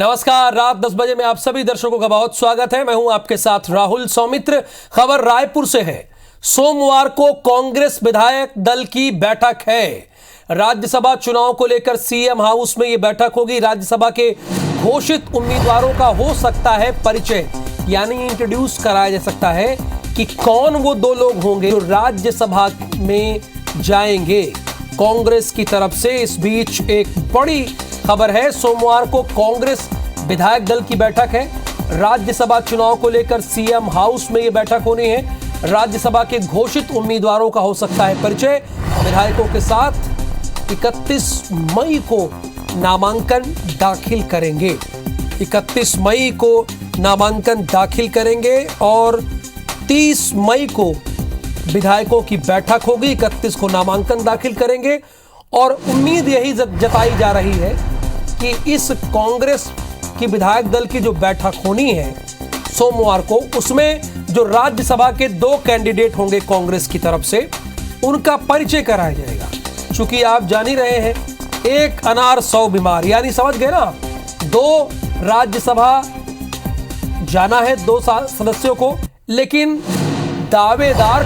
नमस्कार। रात 10 बजे में आप सभी दर्शकों का बहुत स्वागत है। मैं हूं आपके साथ राहुल सौमित्र। खबर रायपुर से है। सोमवार को कांग्रेस विधायक दल की बैठक है। राज्यसभा चुनाव को लेकर सीएम हाउस में यह बैठक होगी। राज्यसभा के घोषित उम्मीदवारों का हो सकता है परिचय, यानी इंट्रोड्यूस कराया जा सकता है कि कौन वो दो लोग होंगे जो राज्यसभा में जाएंगे कांग्रेस की तरफ से। इस बीच एक बड़ी खबर है। सोमवार को कांग्रेस विधायक दल की बैठक है। राज्यसभा चुनाव को लेकर सीएम हाउस में यह बैठक होनी है। राज्यसभा के घोषित उम्मीदवारों का हो सकता है परिचय। विधायकों के साथ 31 मई को नामांकन दाखिल करेंगे। 31 मई को नामांकन दाखिल करेंगे और 30 मई को विधायकों की बैठक होगी। 31 को नामांकन दाखिल करेंगे और उम्मीद यही जताई जा रही है कि इस कांग्रेस की विधायक दल की जो बैठक होनी है सोमवार को, उसमें जो राज्यसभा के 2 कैंडिडेट होंगे कांग्रेस की तरफ से, उनका परिचय कराया जाएगा। क्योंकि आप जान ही रहे हैं, एक अनार 100 बीमार, यानी समझ गए ना। 2 राज्यसभा जाना है 2 सदस्यों को, लेकिन दावेदार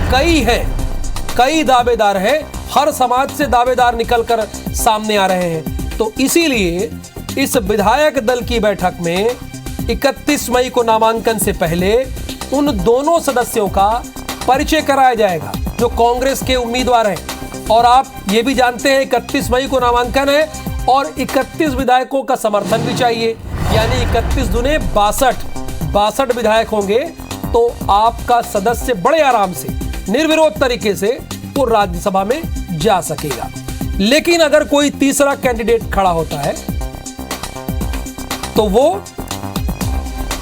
कई दावेदार हैं। हर समाज से दावेदार निकलकर सामने आ रहे हैं। तो इसीलिए इस विधायक दल की बैठक में 31 मई को नामांकन से पहले उन दोनों सदस्यों का परिचय कराया जाएगा जो कांग्रेस के उम्मीदवार हैं। और आप ये भी जानते हैं 31 मई को नामांकन है और 31 विधायकों का समर्थन भी चाहिए, यानी 31 दूने 62 विधायक होंगे। तो आपका सदस्य बड़े आराम से निर्विरोध तरीके से वो राज्यसभा में जा सकेगा। लेकिन अगर कोई तीसरा कैंडिडेट खड़ा होता है तो वो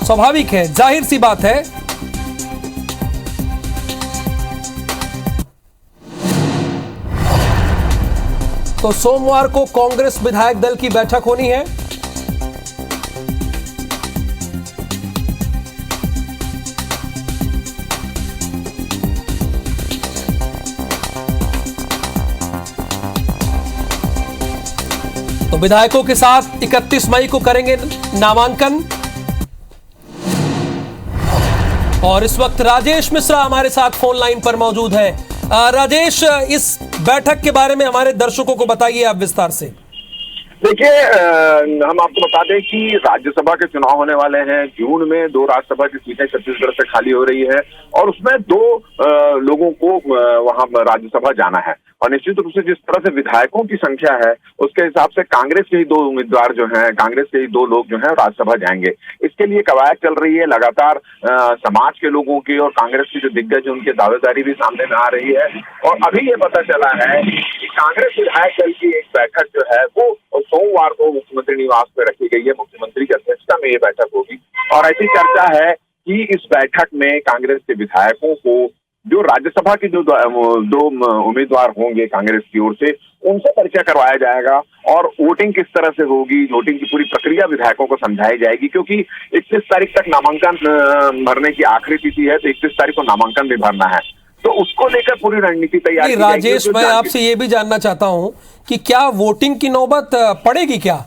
स्वाभाविक है, जाहिर सी बात है, तो सोमवार को कांग्रेस विधायक दल की बैठक होनी है। तो विधायकों के साथ 31 मई को करेंगे नामांकन। और इस वक्त राजेश मिश्रा हमारे साथ फोन लाइन पर मौजूद है। राजेश, इस बैठक के बारे में हमारे दर्शकों को बताइए आप विस्तार से। देखिए, हम आपको बता दें कि राज्यसभा के चुनाव होने वाले हैं। जून में 2 राज्यसभा की सीटें छत्तीसगढ़ से खाली हो रही है और उसमें 2 लोगों को वहां राज्यसभा जाना है। और निश्चित रूप से जिस तरह से विधायकों की संख्या है उसके हिसाब से कांग्रेस के ही 2 उम्मीदवार जो हैं, कांग्रेस के ही 2 लोग जो हैं राज्यसभा जाएंगे। इसके लिए कवायद चल रही है लगातार। समाज के लोगों की और कांग्रेस की जो दिग्गज उनकी दावेदारी भी सामने में आ रही है। और अभी ये पता चला है कि कांग्रेस विधायक दल की एक बैठक जो है वो सोमवार को मुख्यमंत्री निवास में रखी गई है। मुख्यमंत्री की अध्यक्षता में ये बैठक होगी और ऐसी चर्चा है कि इस बैठक में कांग्रेस के विधायकों को, जो राज्यसभा के जो 2 उम्मीदवार होंगे कांग्रेस की ओर से, उनसे परिचय करवाया जाएगा। और वोटिंग किस तरह से होगी, वोटिंग की पूरी प्रक्रिया विधायकों को समझाई जाएगी। क्योंकि 31 तारीख तक नामांकन भरने की आखिरी तिथि है, तो 31 तारीख को नामांकन भी भरना है। तो उसको लेकर पूरी रणनीति तैयार की जाएगी। राजेश, मैं आपसे ये भी जानना चाहता हूं कि क्या वोटिंग की नौबत पड़ेगी क्या?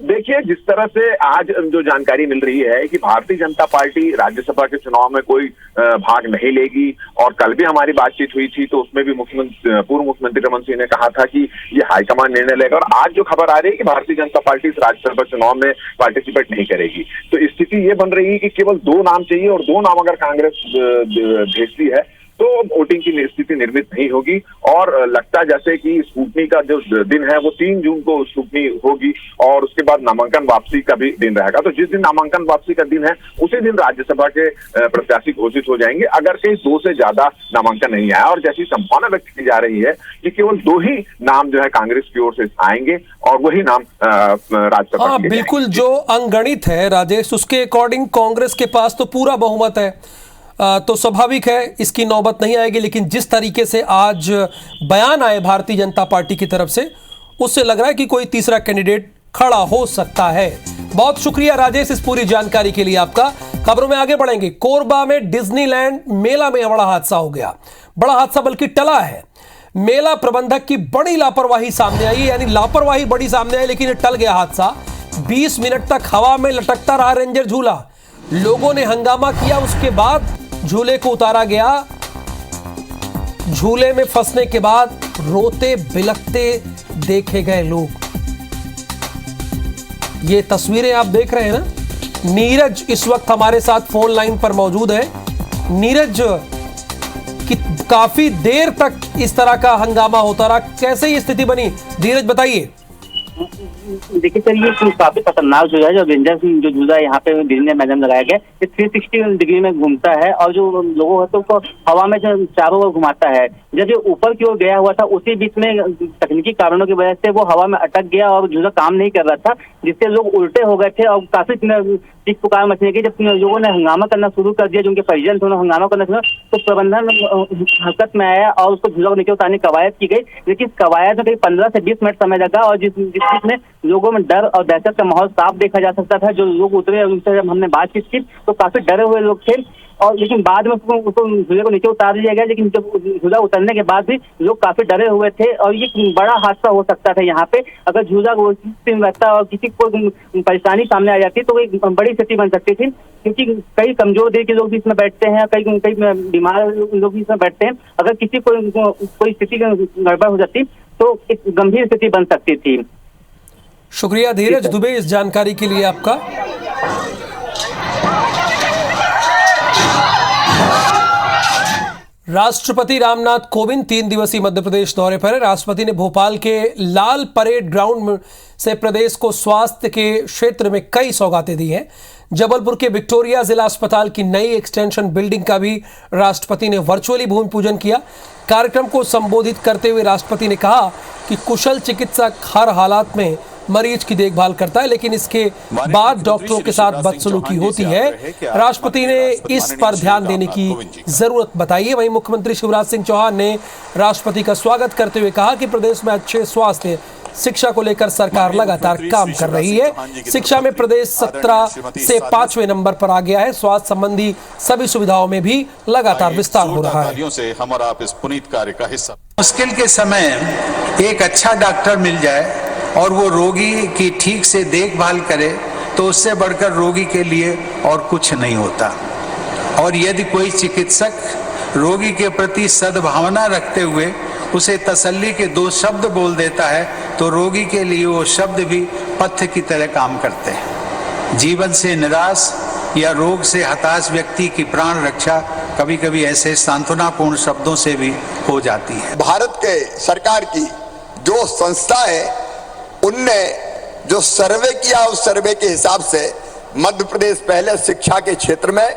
देखिए, जिस तरह से आज जो जानकारी मिल रही है कि भारतीय जनता पार्टी राज्यसभा के चुनाव में कोई भाग नहीं लेगी। और कल भी हमारी बातचीत हुई थी तो उसमें भी पूर्व मुख्यमंत्री रमन सिंह ने कहा था कि ये हाईकमान निर्णय लेगा। और आज जो खबर आ रही है कि भारतीय जनता पार्टी इस राज्यसभा चुनाव में पार्टिसिपेट नहीं करेगी। तो स्थिति ये बन रही है कि केवल 2 नाम चाहिए और 2 नाम अगर कांग्रेस भेजती है तो वोटिंग की स्थिति निर्मित नहीं होगी। और लगता जैसे कि स्कूटनी का जो दिन है वो 3 जून को स्कूटनी होगी और उसके बाद नामांकन वापसी का भी दिन रहेगा। तो जिस दिन नामांकन वापसी का दिन है उसी दिन राज्यसभा के प्रत्याशी घोषित हो जाएंगे, अगर कहीं 2 से ज्यादा नामांकन नहीं आया। और जैसी संभावना व्यक्त की जा रही है कि केवल 2 ही नाम जो है कांग्रेस की ओर से आएंगे और वही नाम राज्यसभा। बिल्कुल, जो अंगणित है राजेश, उसके अकॉर्डिंग कांग्रेस के पास तो पूरा बहुमत है, तो स्वाभाविक है इसकी नौबत नहीं आएगी। लेकिन जिस तरीके से आज बयान आए भारतीय जनता पार्टी की तरफ से, उससे लग रहा है कि कोई तीसरा कैंडिडेट खड़ा हो सकता है। बहुत शुक्रिया राजेश इस पूरी जानकारी के लिए आपका। खबरों में आगे बढ़ेंगे। कोरबा में डिज्नीलैंड मेला में बड़ा हादसा हो गया। बड़ा हादसा बल्कि टला है। मेला प्रबंधक की बड़ी लापरवाही सामने आई, यानी लापरवाही बड़ी सामने आई, लेकिन ये टल गया हादसा। 20 मिनट तक हवा में लटकता रहा रेंजर झूला। लोगों ने हंगामा किया, उसके बाद झूले को उतारा गया। झूले में फंसने के बाद रोते बिलखते देखे गए लोग। ये तस्वीरें आप देख रहे हैं ना। नीरज इस वक्त हमारे साथ फोन लाइन पर मौजूद है। नीरज, कि काफी देर तक इस तरह का हंगामा होता रहा, कैसे ये स्थिति बनी, धीरज बताइए। देखिए सर, ये काफी खतरनाक जो है, जो रेंजर जो झूला यहाँ पे डिज्नी मैदान लगाया गया, ये 360 डिग्री में घूमता है और जो लोगों होते हैं उसको हवा में जो चारों ओर घुमाता है। जब ये ऊपर की ओर गया हुआ था, उसी बीच में तकनीकी कारणों की वजह से वो हवा में अटक गया और झूला काम नहीं कर रहा था, जिससे लोग उल्टे हो गए थे और काफी चीख पुकार मचने की। जब लोगों ने हंगामा करना शुरू कर दिया, जो उनके परिजन थे उन्होंने हंगामा करना शुरू, तो प्रबंधन हरकत में आया और उसको झूला को नीचे उतारने की कवायद की गई। लेकिन इस कवायद में करीब 15 से 20 मिनट समय लगा और जिसमें लोगों में डर और दहशत का माहौल साफ देखा जा सकता था। जो लोग उतरे, उनसे जब हमने बातचीत की तो काफी डरे हुए लोग थे और लेकिन बाद में उसको झूले को नीचे उतार दिया गया। लेकिन जब झूला उतरने के बाद भी लोग काफी डरे हुए थे और ये बड़ा हादसा हो सकता था यहाँ पे। अगर झूला रहता और किसी को परेशानी सामने आ जाती तो एक बड़ी स्थिति बन सकती थी, क्योंकि कई कमजोर दिल के लोग भी इसमें बैठते हैं, कई बीमार लोग भी इसमें बैठते हैं। अगर किसी को कोई स्थिति गड़बड़ हो जाती तो एक गंभीर स्थिति बन सकती थी। शुक्रिया धीरज दुबे इस जानकारी के लिए आपका। राष्ट्रपति रामनाथ कोविंद 3 दिवसीय मध्य प्रदेश दौरे पर है। राष्ट्रपति ने भोपाल के लाल परेड ग्राउंड से प्रदेश को स्वास्थ्य के क्षेत्र में कई सौगातें दी हैं। जबलपुर के विक्टोरिया जिला अस्पताल की नई एक्सटेंशन बिल्डिंग का भी राष्ट्रपति ने वर्चुअली भूमि पूजन किया। कार्यक्रम को संबोधित करते हुए राष्ट्रपति ने कहा कि कुशल चिकित्सक हर हालात में मरीज की देखभाल करता है, लेकिन इसके बाद डॉक्टरों के साथ बदसलूकी होती है। राष्ट्रपति ने इस पर ध्यान देने की जरूरत बताई है। वहीं मुख्यमंत्री शिवराज सिंह चौहान ने राष्ट्रपति का स्वागत करते हुए कहा कि प्रदेश में अच्छे स्वास्थ्य शिक्षा को लेकर सरकार लगातार काम कर रही है। शिक्षा में प्रदेश 17 से 5वें नंबर पर आ गया है। स्वास्थ्य संबंधी सभी सुविधाओं में भी लगातार विस्तार हो रहा है। हम और आप इस पुनीत कार्य का हिस्सा। मुश्किल के समय एक अच्छा डॉक्टर मिल जाए और वो रोगी की ठीक से देखभाल करे तो उससे बढ़कर रोगी के लिए और कुछ नहीं होता। और यदि कोई चिकित्सक रोगी के प्रति सद्भावना रखते हुए उसे तसल्ली के 2 शब्द बोल देता है तो रोगी के लिए वो शब्द भी पथ्य की तरह काम करते हैं। जीवन से निराश या रोग से हताश व्यक्ति की प्राण रक्षा कभी कभी ऐसे सांत्वनापूर्ण शब्दों से भी हो जाती है। भारत के सरकार की जो संस्था है, उनने जो सर्वे किया, उस सर्वे के हिसाब से मध्य प्रदेश पहले शिक्षा के क्षेत्र में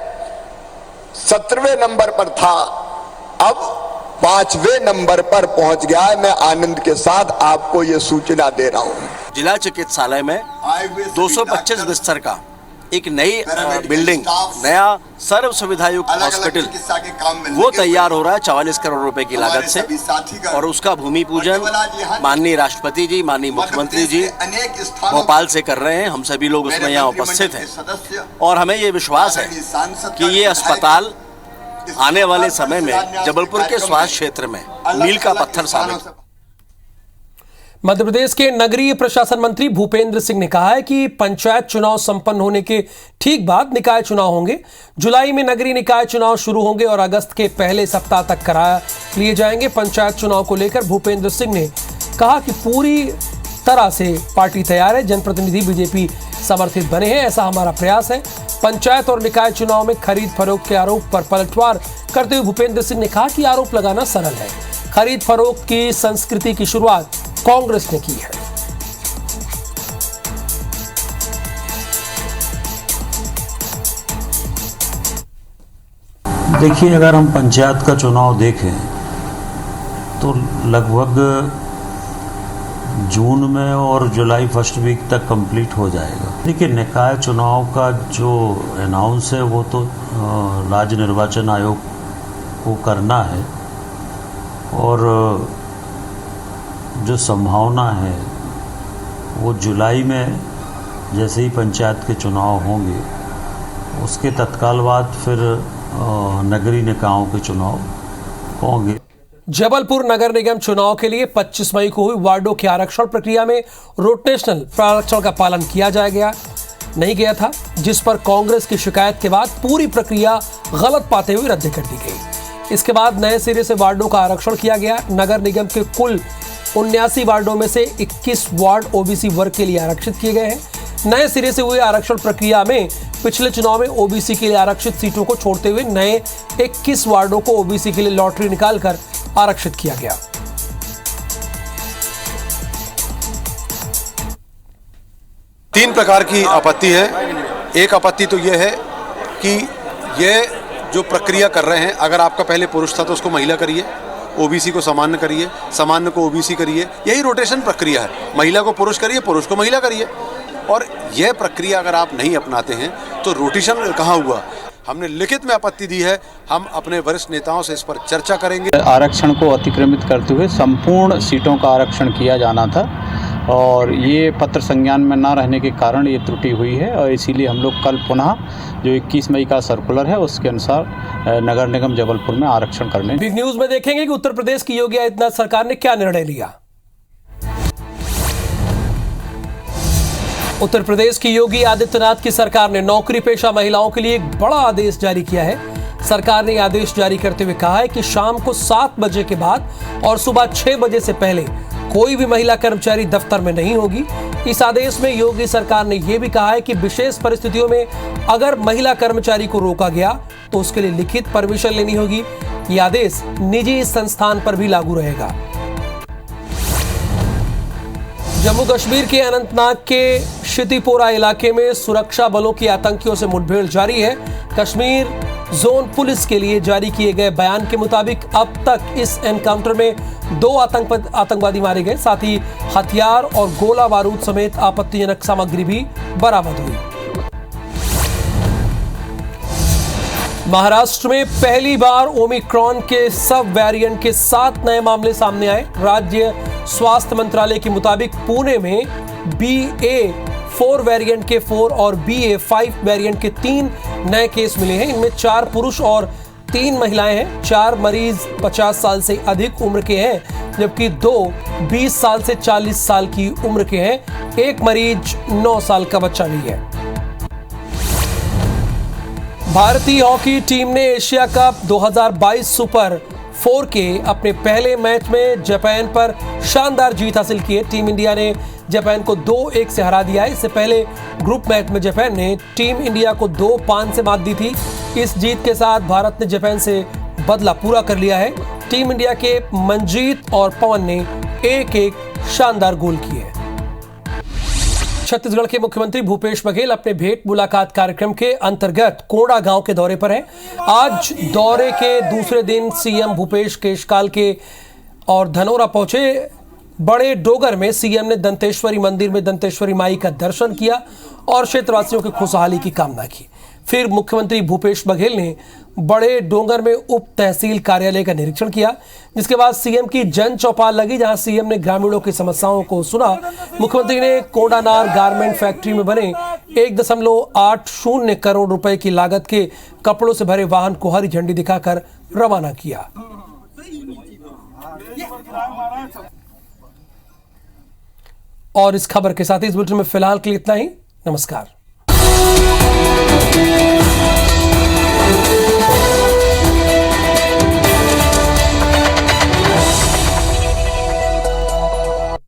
17वें नंबर पर था, अब 5वें नंबर पर पहुंच गया है। मैं आनंद के साथ आपको ये सूचना दे रहा हूं। जिला चिकित्सालय में 225 बिस्तर का एक नई बिल्डिंग, नया सर्व सुविधा युक्त हॉस्पिटल वो तैयार हो रहा है 44 करोड़ रुपए की लागत से। और उसका भूमि पूजन माननीय राष्ट्रपति जी, माननीय मुख्यमंत्री जी भोपाल से कर रहे हैं। हम सभी लोग उसमें यहाँ उपस्थित हैं और हमें ये विश्वास है कि ये अस्पताल आने वाले समय में जबलपुर के स्वास्थ्य क्षेत्र में मील का पत्थर साबित। मध्य प्रदेश के नगरीय प्रशासन मंत्री भूपेंद्र सिंह ने कहा है कि पंचायत चुनाव संपन्न होने के ठीक बाद निकाय चुनाव होंगे। जुलाई में नगरीय निकाय चुनाव शुरू होंगे और अगस्त के पहले सप्ताह तक करा लिए जाएंगे। पंचायत चुनाव को लेकर भूपेंद्र सिंह ने कहा कि पूरी तरह से पार्टी तैयार है, जनप्रतिनिधि बीजेपी समर्थित बने हैं, ऐसा हमारा प्रयास है। पंचायत और निकाय चुनाव में खरीद फरोख्त के आरोप पर पलटवार करते हुए भूपेंद्र सिंह ने कहा कि आरोप लगाना सरल है। खरीद फरोख्त की संस्कृति की शुरुआत कांग्रेस ने की है। देखिए, अगर हम पंचायत का चुनाव देखें तो लगभग जून में और जुलाई फर्स्ट वीक तक कंप्लीट हो जाएगा। देखिए, निकाय चुनाव का जो अनाउंस है वो तो राज्य निर्वाचन आयोग को करना है और जो संभावना है वो जुलाई में जैसे ही पंचायत के चुनाव होंगे उसके तत्काल बाद फिर नगरीय निकायों के चुनाव होंगे। जबलपुर नगर निगम चुनाव के लिए 25 मई को हुई वार्डों के आरक्षण प्रक्रिया में रोटेशनल आरक्षण का पालन किया नहीं गया था, जिस पर कांग्रेस की शिकायत के बाद पूरी प्रक्रिया गलत पाते हुए रद्द कर दी गई। इसके बाद नए सिरे से वार्डों का आरक्षण किया गया। नगर निगम के कुल 79 वार्डों में से 21 वार्ड ओबीसी वर्ग के लिए आरक्षित किए गए हैं। नए सिरे से हुए आरक्षण प्रक्रिया में पिछले चुनाव में ओबीसी के लिए आरक्षित सीटों को छोड़ते हुए नए 21 वार्डों को ओबीसी के लिए लॉटरी निकालकर आरक्षित किया गया। तीन प्रकार की आपत्ति है। एक आपत्ति तो यह है कि ये जो प्रक्रिया कर रहे हैं, अगर आपका पहले पुरुष था तो उसको महिला करिए, ओबीसी को सामान्य करिए, सामान्य को ओबीसी करिए, यही रोटेशन प्रक्रिया है। महिला को पुरुष करिए, पुरुष को महिला करिए। और यह प्रक्रिया अगर आप नहीं अपनाते हैं तो रोटेशन कहाँ हुआ। हमने लिखित में आपत्ति दी है, हम अपने वरिष्ठ नेताओं से इस पर चर्चा करेंगे। आरक्षण को अतिक्रमित करते हुए संपूर्ण सीटों का आरक्षण किया जाना था और ये पत्र संज्ञान में ना रहने के कारण ये त्रुटि हुई है और इसीलिए हम लोग कल पुनः जो 21 मई का सर्कुलर है उसके अनुसार नगर निगम जबलपुर में आरक्षण करने। बिग न्यूज में देखेंगे कि उत्तर प्रदेश की योगी आदित्यनाथ सरकार ने क्या निर्णय लिया। उत्तर प्रदेश की योगी आदित्यनाथ की सरकार ने नौकरी पेशा महिलाओं के लिए एक बड़ा आदेश जारी किया है। सरकार ने आदेश जारी करते हुए कहा है कि शाम को 7 बजे के बाद और सुबह 6 बजे से पहले कोई भी महिला कर्मचारी दफ्तर में नहीं होगी। इस आदेश में योगी सरकार ने यह भी कहा है कि विशेष परिस्थितियों में अगर महिला कर्मचारी को रोका गया तो उसके लिए लिखित परमिशन लेनी होगी। यह आदेश निजी संस्थान पर भी लागू रहेगा। जम्मू कश्मीर के अनंतनाग के शितिपोरा इलाके में सुरक्षा बलों की आतंकियों से मुठभेड़ जारी है। कश्मीर जोन पुलिस के लिए जारी किए गए बयान के मुताबिक अब तक इस एनकाउंटर में 2 आतंकवादी मारे गए, साथ ही हथियार और गोला बारूद समेत आपत्तिजनक सामग्री भी बरामद हुई। महाराष्ट्र में पहली बार ओमिक्रॉन के सब वेरिएंट के 7 नए मामले सामने आए। राज्य स्वास्थ्य मंत्रालय के मुताबिक पुणे में BA.4 वेरिएंट के 4 और BA.5 वेरिएंट के 3 नए केस मिले हैं। इनमें 4 पुरुष और 3 महिलाएं हैं। 4 मरीज 50 साल से अधिक उम्र के हैं, जबकि 2 20 साल से 40 साल की उम्र के हैं। 1 मरीज 9 साल का बच्चा भी है। भारतीय हॉकी टीम ने एशिया कप 2022 सुपर 4 के अपने पहले मैच में जापान पर शानदार जीत हासिल की है। टीम इंडिया ने जापान को 2-1 से हरा दिया है। इससे पहले ग्रुप मैच में जापान ने टीम इंडिया को 2-5 से मात दी थी। इस जीत के साथ भारत ने जापान से बदला पूरा कर लिया है। टीम इंडिया के मंजीत और पवन ने 1-1 शानदार गोल किए। छत्तीसगढ़ के मुख्यमंत्री भूपेश बघेल अपने भेंट मुलाकात कार्यक्रम के अंतर्गत कोंडा गांव के दौरे पर हैं। आज दौरे के दूसरे दिन सीएम भूपेश केशकाल के और धनोरा पहुंचे। बड़े डोगर में सीएम ने दंतेश्वरी मंदिर में दंतेश्वरी माई का दर्शन किया और क्षेत्रवासियों की खुशहाली की कामना की। फिर मुख्यमंत्री भूपेश बघेल ने बड़े डोंगर में उप तहसील कार्यालय का निरीक्षण किया, जिसके बाद सीएम की जन चौपाल लगी, जहां सीएम ने ग्रामीणों की समस्याओं को सुना। मुख्यमंत्री ने कोंडानार गारमेंट फैक्ट्री में बने 1.80 करोड़ रुपए की लागत के कपड़ों से भरे वाहन को हरी झंडी दिखाकर रवाना किया। और इस खबर के साथ ही इस बुलेटिन में फिलहाल के लिए इतना ही। नमस्कार।